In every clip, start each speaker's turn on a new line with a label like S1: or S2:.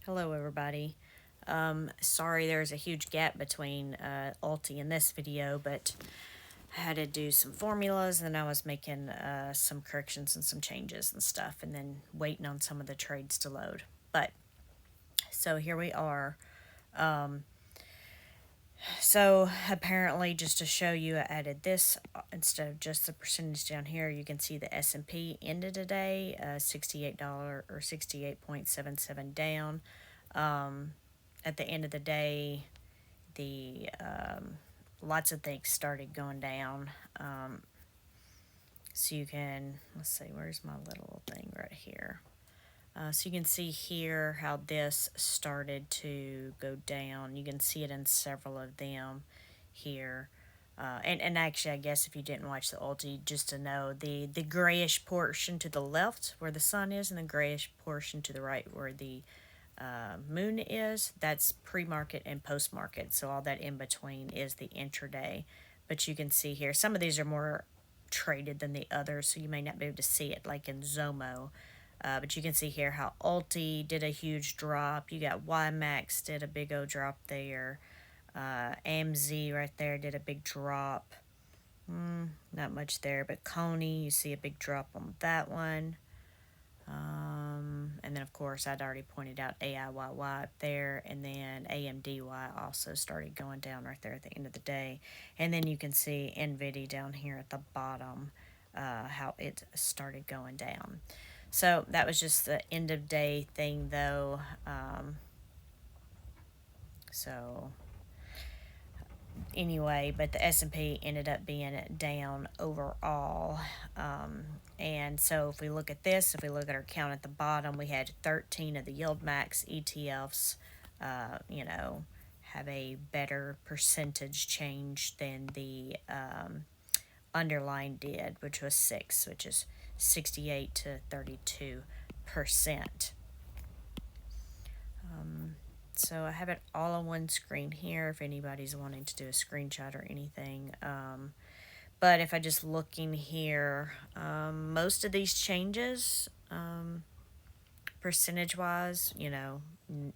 S1: Hello, everybody. Sorry there's a huge gap between Ulti and this video, but I had to do some formulas and then I was making some corrections and some changes and stuff, and then waiting on some of the trades to load. But so here we are. So apparently, just to show you, I added this instead of just the percentage down here. You can see the S&P ended today, $68 or 68.77 down. At the end of the day, the lots of things started going down. So you can, let's see, where's my little thing right here? So you can see here how this started to go down. You can see it in several of them here. And actually, I guess if you didn't watch the ulti, just to know, the grayish portion to the left where the sun is, and the grayish portion to the right where the moon is, that's pre-market and post-market. So all that in between is the intraday. But you can see here, some of these are more traded than the others, so you may not be able to see it like in Zomo. But you can see here how Ulti did a huge drop. You got YieldMax did a big O drop there. AMZ right there did a big drop. Not much there, but Coney, you see a big drop on that one. And then, of course, I'd already pointed out AIYY up there, and then AMDY also started going down right there at the end of the day. And then you can see NVIDIA down here at the bottom, how it started going down. So that was just the end of day thing, though. So anyway, but the S&P ended up being down overall. And so if we look at this, if we look at our count at the bottom, we had 13 of the YieldMax ETFs, have a better percentage change than the underlying did, which was 6, which is 68 to 32%. So I have it all on one screen here if anybody's wanting to do a screenshot or anything. But if I just look in here, most of these changes, percentage wise, -2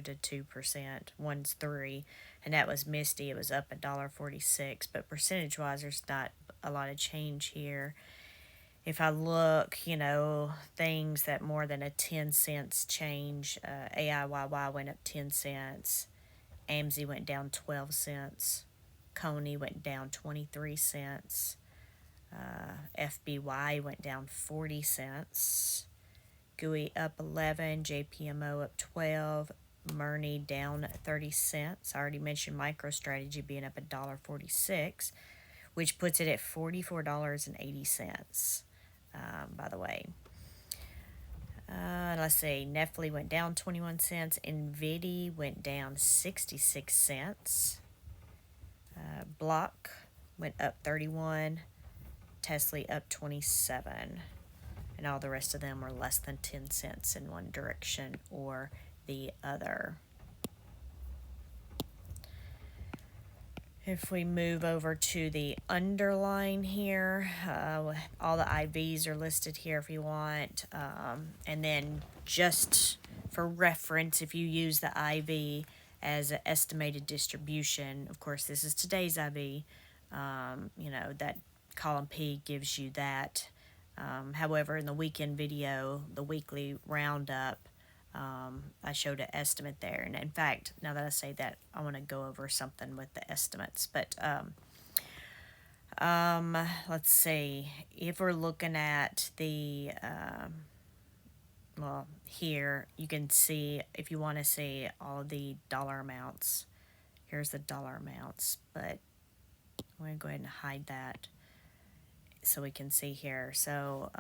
S1: to 2%. One's 3, and that was Misty. It was up $1.46, but percentage wise, there's not a lot of change here. If I look, things that more than a 10 cents change, AIYY went up 10 cents, AMZ went down 12 cents, Coney went down 23 cents, FBY went down 40 cents, GUI up 11, JPMO up 12, Murney down 30 cents. I already mentioned MicroStrategy being up $1.46, which puts it at $44.80. By the way. Let's see, Netflix went down 21 cents, NVIDIA went down 66 cents, Block went up 31, Tesla up 27, and all the rest of them were less than 10 cents in one direction or the other. If we move over to the underline here, all the IVs are listed here if you want. And then just for reference, if you use the IV as an estimated distribution, of course, this is today's IV, that column P gives you that. However, in the weekend video, the weekly roundup, I showed an estimate there. And in fact, now that I say that, I want to go over something with the estimates. But let's see. If we're looking at the, here you can see, if you want to see all the dollar amounts, here's the dollar amounts. But I'm going to go ahead and hide that so we can see here. So,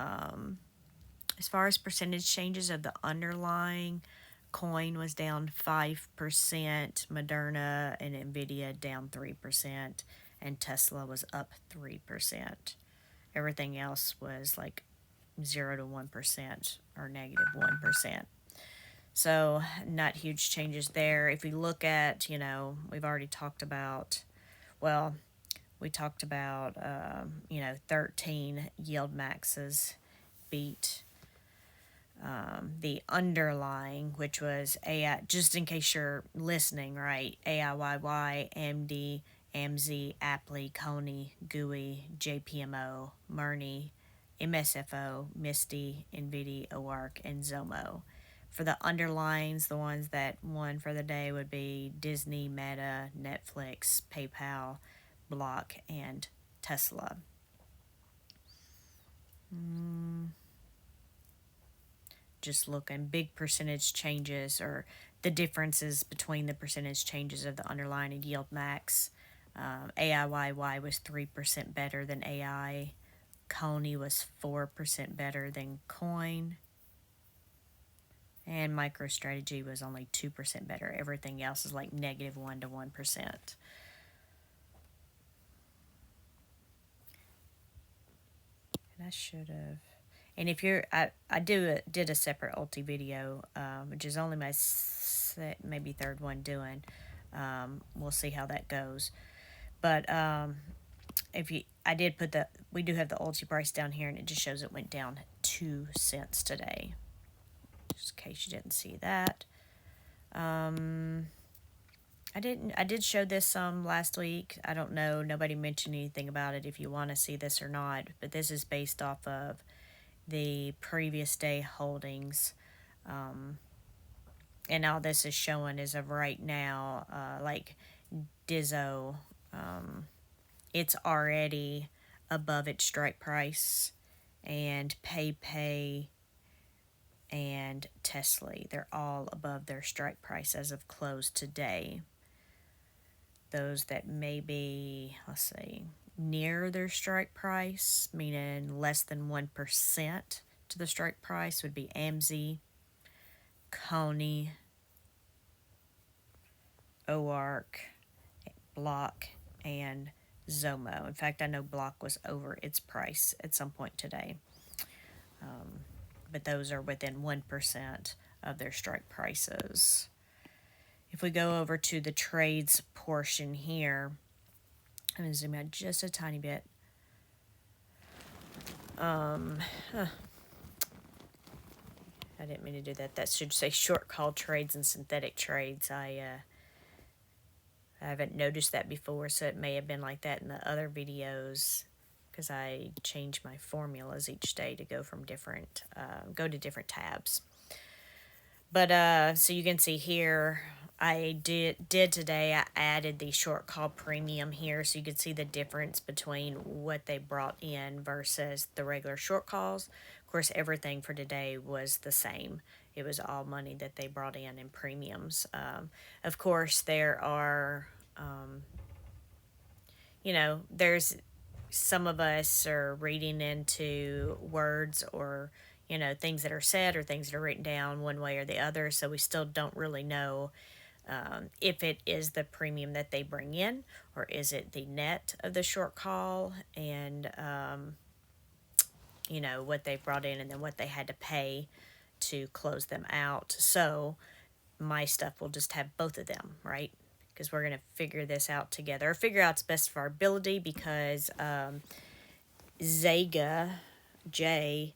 S1: as far as percentage changes of the underlying, coin was down 5%, Moderna and Nvidia down 3%, and Tesla was up 3%. Everything else was like 0 to 1% or negative 1%. So, not huge changes there. If we look at, we've already talked about, we talked about, 13 yield maxes beat the underlying, which was AI, just in case you're listening, right? AIYY, AMD, AMZ, Apley, Coney, GUI, JPMO, Murni, MSFO, Misty, NVIDIA, OARC, and Zomo. For the underlines, the ones that won for the day would be Disney, Meta, Netflix, PayPal, Block, and Tesla. Just looking, big percentage changes or the differences between the percentage changes of the underlying and YieldMax. AIYY was 3% better than AI. Coney was 4% better than Coin. And MicroStrategy was only 2% better. Everything else is like negative 1 to 1%. And I should have. And if you're, I did a separate ulti video, which is only my maybe third one doing. We'll see how that goes. But if you, I did put we do have the ulti price down here, and it just shows it went down 2 cents today. Just in case you didn't see that. I did show this last week. I don't know. Nobody mentioned anything about it if you want to see this or not. But this is based off of the previous day holdings. And all this is showing is of right now, like Dizzo, it's already above its strike price, and PayPay and Tesla, they're all above their strike price as of close today. Those that may be, let's see, near their strike price, meaning less than 1% to the strike price, would be AMZ, Coney, OARC, Block, and Zomo. In fact, I know Block was over its price at some point today. But those are within 1% of their strike prices. If we go over to the trades portion here, I'm going to zoom out just a tiny bit. I didn't mean to do that. That should say short call trades and synthetic trades. I haven't noticed that before, so it may have been like that in the other videos, because I change my formulas each day to go from different, go to different tabs. But so you can see here, I did today, I added the short call premium here, so you can see the difference between what they brought in versus the regular short calls. Of course, everything for today was the same. It was all money that they brought in premiums. Of course, there are, there's some of us are reading into words or, things that are said or things that are written down one way or the other. So we still don't really know if it is the premium that they bring in, or is it the net of the short call, and what they brought in and then what they had to pay to close them out. So my stuff will just have both of them, right? Because we're going to figure this out together, or figure out it's best for our ability, because Zega, J,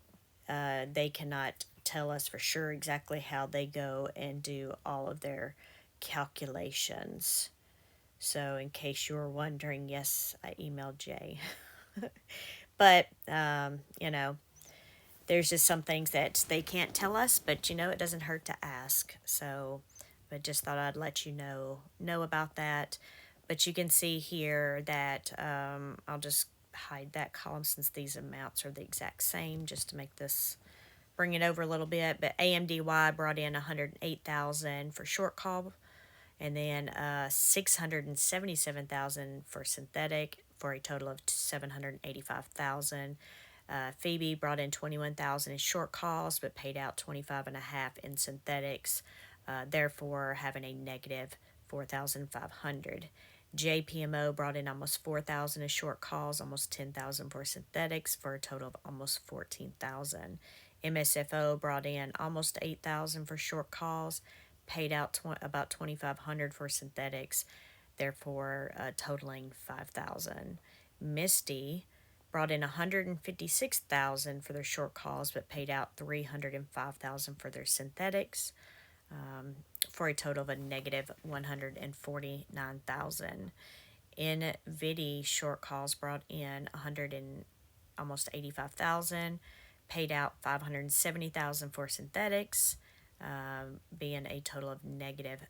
S1: they cannot tell us for sure exactly how they go and do all of their calculations. So in case you were wondering, yes, I emailed Jay. But, there's just some things that they can't tell us, but, it doesn't hurt to ask. So, but just thought I'd let you know about that. But you can see here that I'll just hide that column since these amounts are the exact same, just to make this, bring it over a little bit. But AMDY brought in 108,000 for short call, and then 677,000 for synthetic, for a total of 785,000. Phoebe brought in 21,000 in short calls, but paid out 25.5 in synthetics, therefore having a negative 4,500. JPMO brought in almost 4,000 in short calls, almost 10,000 for synthetics, for a total of almost 14,000. MSFO brought in almost 8,000 for short calls, paid out about 2,500 for synthetics, therefore totaling 5,000. Misty brought in 156,000 for their short calls, but paid out 305,000 for their synthetics, for a total of a negative 149,000. NVIDIA short calls brought in 100 and almost 85,000, paid out 570,000 for synthetics, being a total of negative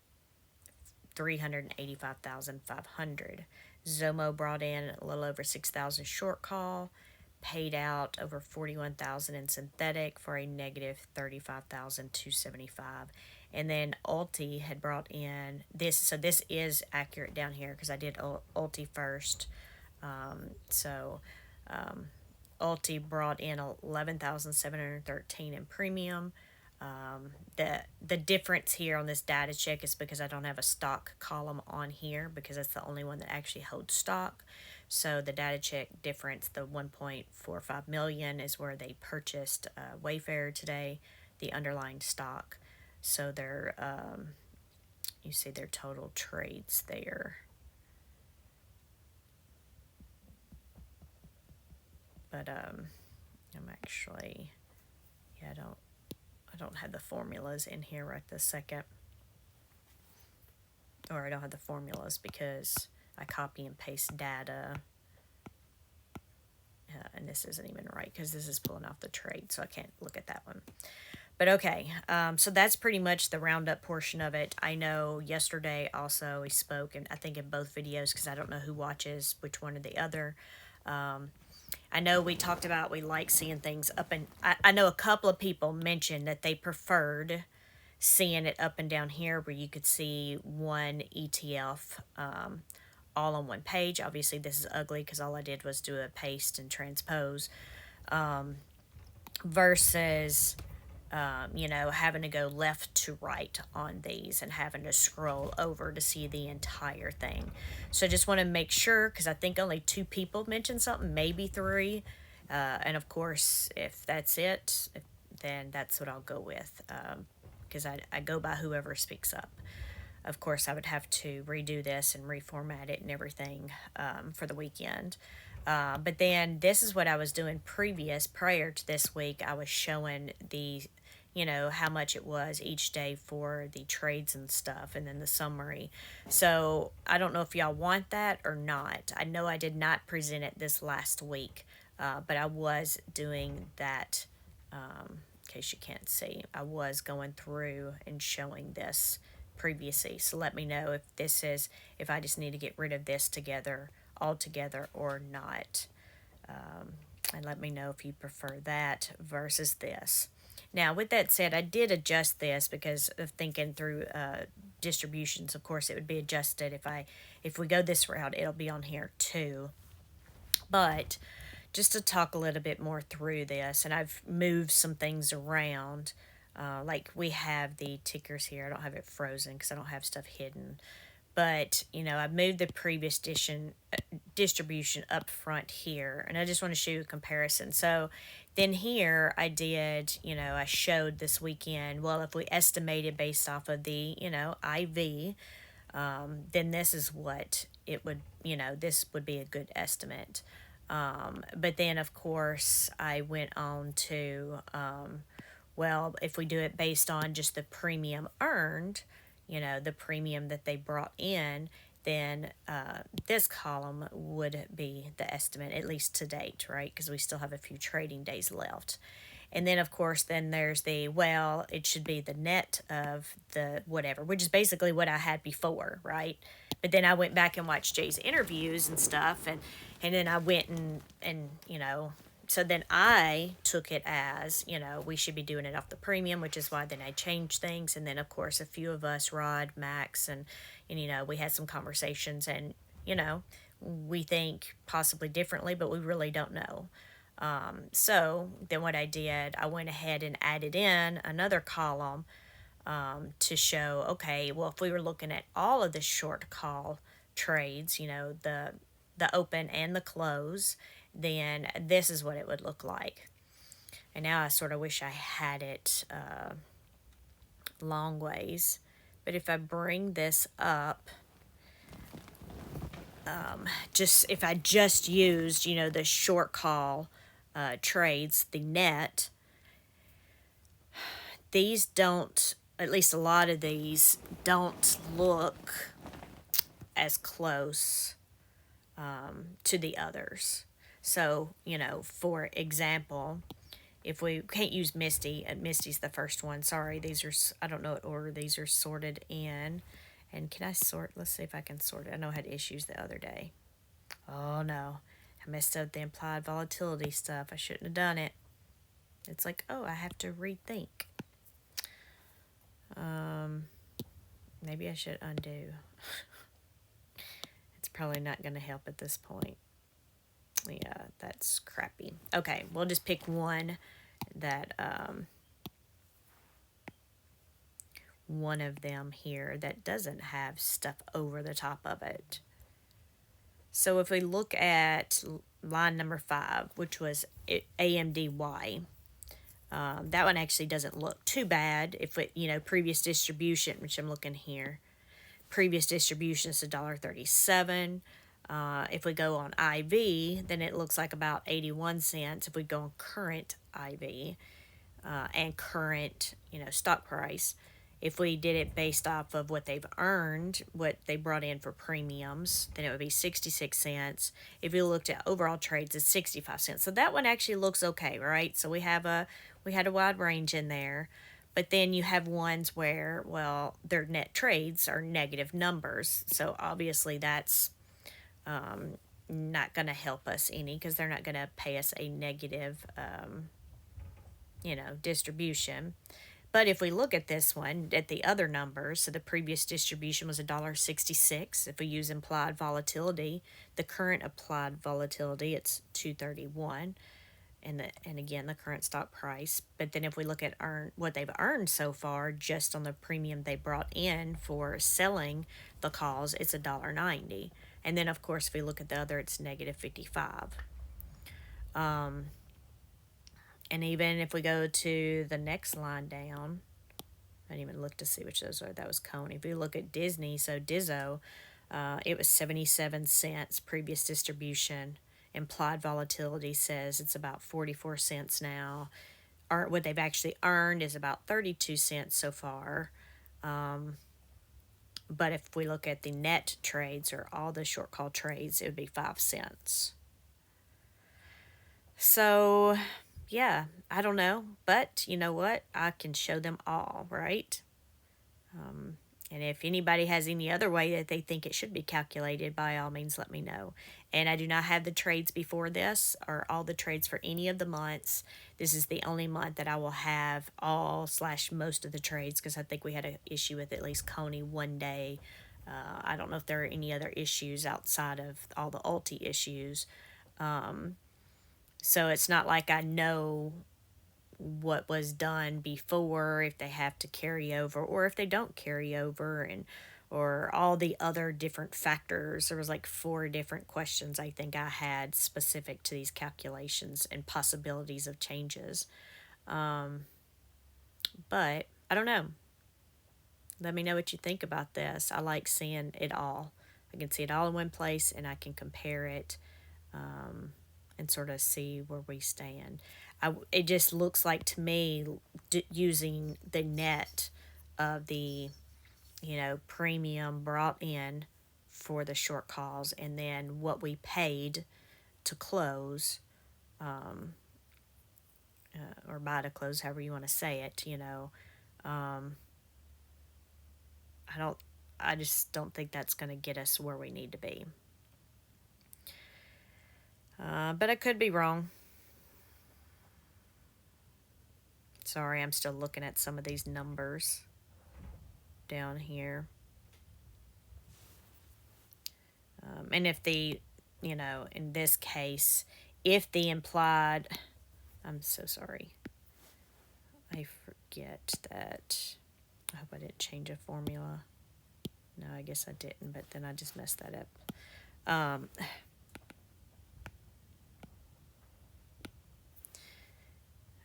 S1: 385,500. Zomo brought in a little over 6,000 short call, paid out over 41,000 in synthetic for a negative 35,275. And then Ulti had brought in this, so this is accurate down here because I did Ulti first. So Ulti brought in 11,713 in premium. The difference here on this data check is because I don't have a stock column on here because that's the only one that actually holds stock. So the data check difference, the 1.45 million, is where they purchased Wayfair today, the underlying stock. So their you see their total trades there. But I'm actually, yeah, I don't have the formulas in here right this second. Or I don't have the formulas because I copy and paste data. And this isn't even right because this is pulling off the trade, so I can't look at that one. But okay, so that's pretty much the roundup portion of it. I know yesterday also we spoke, and I think in both videos, because I don't know who watches which one or the other. I know we talked about we like seeing things up, and I know a couple of people mentioned that they preferred seeing it up and down here where you could see one ETF all on one page. Obviously this is ugly because all I did was do a paste and transpose, versus having to go left to right on these and having to scroll over to see the entire thing. So just want to make sure, because I think only 2 people mentioned something, maybe 3. And of course, if that's it, then that's what I'll go with, because I go by whoever speaks up. Of course, I would have to redo this and reformat it and everything for the weekend. But then this is what I was doing prior to this week. I was showing the, how much it was each day for the trades and stuff, and then the summary. So I don't know if y'all want that or not. I know I did not present it this last week, but I was doing that. In case you can't see, I was going through and showing this previously. So let me know if I just need to get rid of this altogether or not. And let me know if you prefer that versus this. Now, with that said, I did adjust this because of thinking through distributions. Of course, it would be adjusted if we go this route, it'll be on here too. But just to talk a little bit more through this, and I've moved some things around. Like we have the tickers here. I don't have it frozen because I don't have stuff hidden. But, I moved the previous distribution up front here. And I just want to show you a comparison. So then here I did, I showed this weekend, well, if we estimated based off of the, IV, then this is what it would, this would be a good estimate. But then, of course, I went on to, well, if we do it based on just the premium earned, the premium that they brought in, then this column would be the estimate, at least to date, right? Because we still have a few trading days left. And then, of course, then there's it should be the net of the whatever, which is basically what I had before, right? But then I went back and watched Jay's interviews and stuff, and then I went and so then I took it as, we should be doing it off the premium, which is why then I changed things. And then, of course, a few of us, Rod, Max, and we had some conversations, and, we think possibly differently, but we really don't know. So then what I did, I went ahead and added in another column to show, okay, well, if we were looking at all of the short call trades, the open and the close, then this is what it would look like. And now I sort of wish I had it long ways. But if I bring this up, just if I just used, the short call trades, the net, these don't, at least a lot of these, don't look as close to the others. So, for example, if we can't use Misty, and Misty's the first one, sorry, these are, I don't know what order these are sorted in. And can I sort, let's see if I can sort it. I know I had issues the other day. Oh no, I messed up the implied volatility stuff. I shouldn't have done it. It's like, oh, I have to rethink. Maybe I should undo. It's probably not going to help at this point. Yeah, that's crappy. Okay, we'll just pick one that, one of them here that doesn't have stuff over the top of it. So if we look at line number 5, which was AMDY, that one actually doesn't look too bad. If it, previous distribution, which I'm looking here, previous distribution is $1.37. If we go on IV, then it looks like about 81 cents. If we go on current IV and current, stock price, if we did it based off of what they've earned, what they brought in for premiums, then it would be 66 cents. If you looked at overall trades, it's 65 cents. So that one actually looks okay, right? So we had a wide range in there. But then you have ones where, well, their net trades are negative numbers. So obviously that's not going to help us any, because they're not going to pay us a negative, distribution. But if we look at this one, at the other numbers, so the previous distribution was $1.66. If we use implied volatility, the current applied volatility, it's 231. And again, the current stock price. But then if we look at what they've earned so far, just on the premium they brought in for selling the calls, it's $1.90. And then, of course, if we look at the other, it's negative 55. And even if we go to the next line down, I didn't even look to see which those are. That was Coney. If we look at Disney, so Dizzo, it was 77 cents previous distribution. Implied volatility says it's about 44 cents now. Or what they've actually earned is about 32 cents so far. But if we look at the net trades, or all the short call trades, it would be 5 cents. So, yeah, I don't know. But you know what? I can show them all, right? And if anybody has any other way that they think it should be calculated, by all means, let me know. And I do not have the trades before this, or all the trades for any of the months. This is the only month that I will have all/most of the trades, because I think we had an issue with at least Coney one day. I don't know if there are any other issues outside of all the ulti issues. So it's not like I know what was done before, if they have to carry over or if they don't carry over, and or all the other different factors. There was like 4 different questions I think I had specific to these calculations and possibilities of changes. But I don't know. Let me know what you think about this. I like seeing it all. I can see it all in one place, and I can compare it and sort of see where we stand. It just looks like to me, using the net of the, premium brought in for the short calls, and then what we paid to close, or buy to close, however you want to say it, I just don't think that's going to get us where we need to be. But I could be wrong. Sorry, I'm still looking at some of these numbers down here. And if the, in this case, if the implied, I'm so sorry. I forget that. I hope I didn't change a formula. No, I guess I didn't, but then I just messed that up.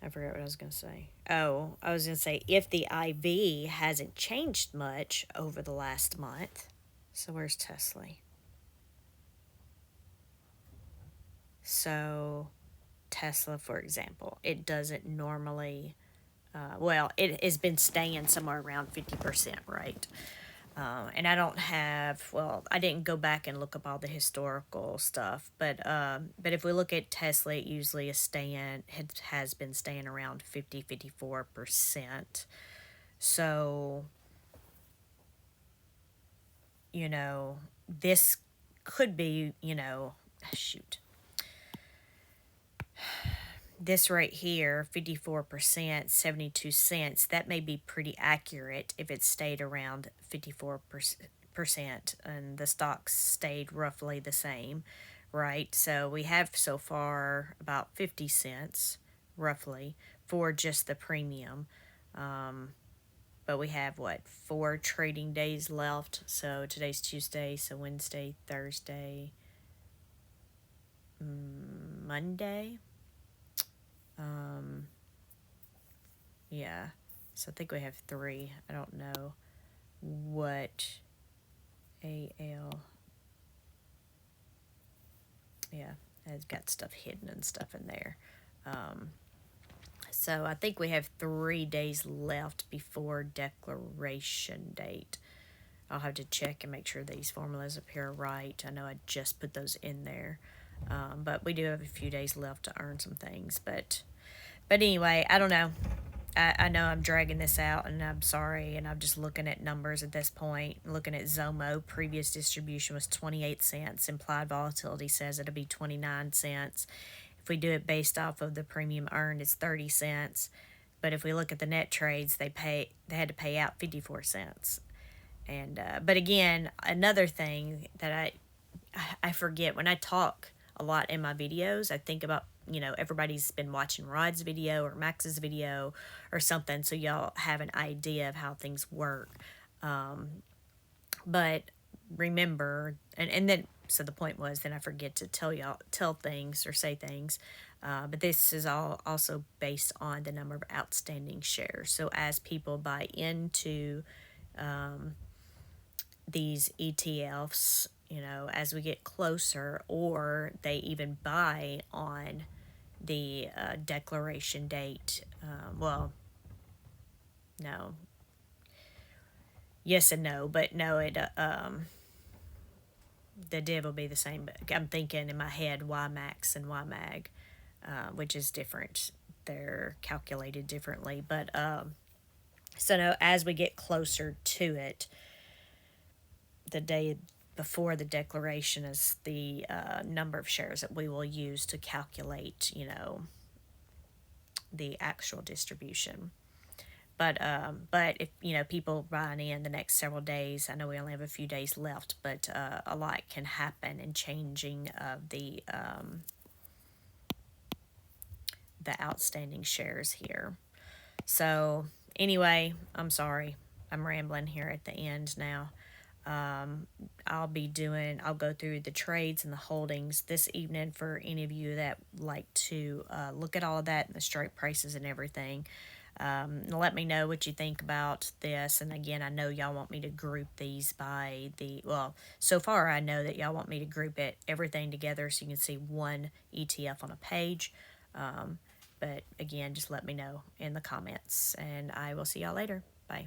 S1: I forgot what I was going to say. Oh, I was going to say, if the IV hasn't changed much over the last month. So where's Tesla? So Tesla, for example, it doesn't normally, it has been staying somewhere around 50%, right? And I don't have, well, I didn't go back and look up all the historical stuff, but if we look at Tesla, it usually has been staying around 54%. So, you know, this could be, shoot, this right here, 54%, 72 cents, that may be pretty accurate if it stayed around 54% and the stocks stayed roughly the same, right? So we have so far about 50 cents roughly for just the premium. But we have what, 4 trading days left? So today's Tuesday, so Wednesday, Thursday, Monday. Yeah. So I think we have 3. I don't know what AL. Yeah, it's got stuff hidden and stuff in there. So I think we have 3 days left before declaration date. I'll have to check and make sure these formulas appear right. I know I just put those in there. But we do have a few days left to earn some things. But anyway, I don't know. I know I'm dragging this out and I'm sorry, and I'm just looking at numbers at this point. Looking at Zomo, previous distribution was 28 cents. Implied volatility says it'll be 29 cents. If we do it based off of the premium earned, it's 30 cents. But if we look at the net trades, they had to pay out 54 cents. And but again, another thing that I forget when I talk a lot in my videos, I think about, everybody's been watching Rod's video or Max's video or something, so y'all have an idea of how things work. But remember, and then, so the point was, then I forget to tell things or say things. But this is all also based on the number of outstanding shares. So as people buy into these ETFs, as we get closer, or they even buy on the declaration date. Well, no. Yes and no, but no, the div will be the same. But I'm thinking in my head YieldMax and YMAG, which is different. They're calculated differently. But so no, as we get closer to it, the day before the declaration is the number of shares that we will use to calculate, the actual distribution. But if people buying in the next several days, I know we only have a few days left, but a lot can happen in changing of the outstanding shares here. So anyway, I'm sorry, I'm rambling here at the end now. I'll go through the trades and the holdings this evening for any of you that like to look at all of that and the strike prices and everything. Let me know what you think about this. And again, I know y'all want me to group these by so far I know that y'all want me to group everything together so you can see one ETF on a page. But again, just let me know in the comments, and I will see y'all later. Bye.